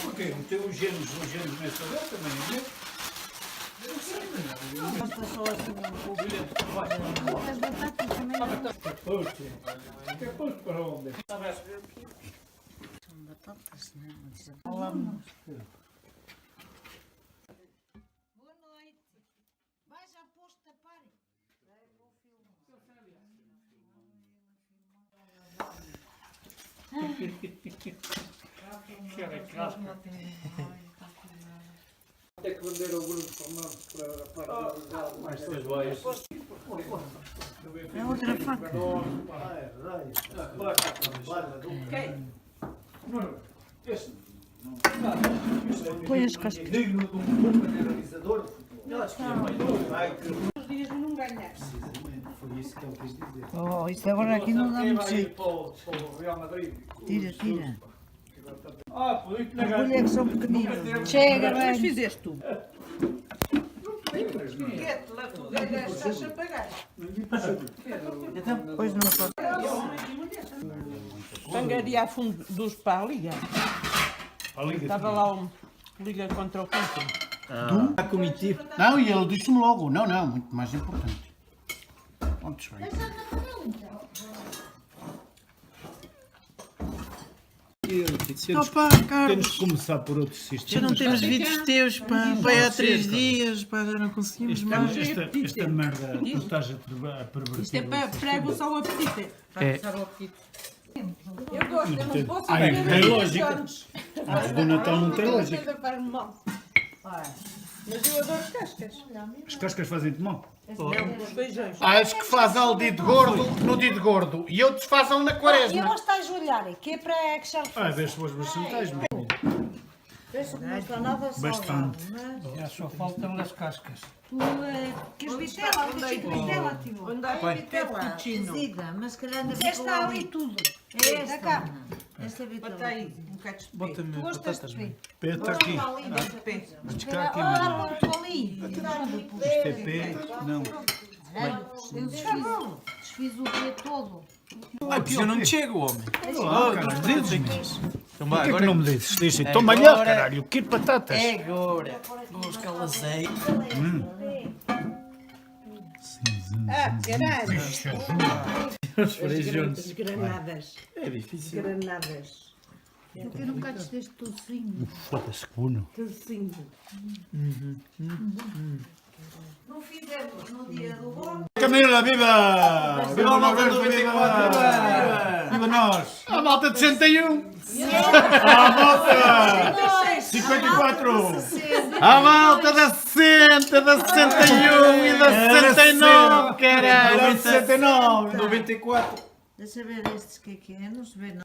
Porquê? Tem os genes nessa dele também, não é? Gosta só assim um pouco. As batatas também não. Que é posto para onde? São batatas, não é? Falamos. Boa noite. Vai já posto tapar. Tem que vender ao Bruno Fernandes para realizar mais 3 boias. É outra faca. Quem? Este. Põe as cascas. Digno de um bom realizador de futebol. Os dias não ganhaste. Foi isso que ele quis dizer. Oh, isto agora aqui não dá muito jeito. Para o Real Madrid. Tira, tira. Podia As bolhas que são pequeninas. Chega, Mas bem. fizeste tu. Foguete, lá foguete, estás a pagar. Pois não só. Pangaria a fundo dos para a Liga. Estava lá um Liga contra o Contra. A comitiva. Não, e ele disse-me logo. Não, não, muito mais importante. Onde foi? Opa, Carlos, Temos que começar por outros já sistemas. não temos vídeos teus, pá. Vai há 3 dias, pá, já não conseguimos mais. Esta merda, tu estás a perverter. Isto é para prego só o apetite. É. Passar o apetite. Eu gosto, eu não posso Ai, comer tem os lógica. anos. Mas do Natal não tem lógica. Ainda faz-me mal. Mas eu adoro cascas. As cascas fazem-te mal. Não, os feijões. Há os que fazem o dedo gordo no dedo gordo e outros fazem na E eu quaresma. estás a olhar, que é para que já Vês se vos bastantes, meu. Penso que não está nada salgado, Bastante. mas Já só faltam as cascas. tu queres vitela, queres vitela, tio. Onde há vitela? Cozida, mas se calhar ainda está ali tudo. É esta, cá. Esta vitela. Bota aí, um bocado de pé. Bota-me Tu gostas batatas. de pé? Pé está aqui. Mas cá aqui, olha, ali. Isto é pé. Não. Eu desfiz o pé todo. Ai, pois eu não te chego, homem. Olá, cara, dizes-me. Então Por vai, que é que agora. não me dizes? Diz assim, toma lá, Agora- caralho. Que batatas. É agora. Vou buscar o azeite. Ah, caralho. Os feijões. Granadas. É difícil. Granadas. Eu quero um bocado deste tocinho. Foda-se, cuno. Tocinho. Não fizemos no dia do bolo. Camila, viva! Viva o Norberto, viva! Viva nós! A malta de 61. A malta! 54! A malta da 60, da 61 e da 69, caralho. 69! 94. Deixa ver estes que é, não se vê não.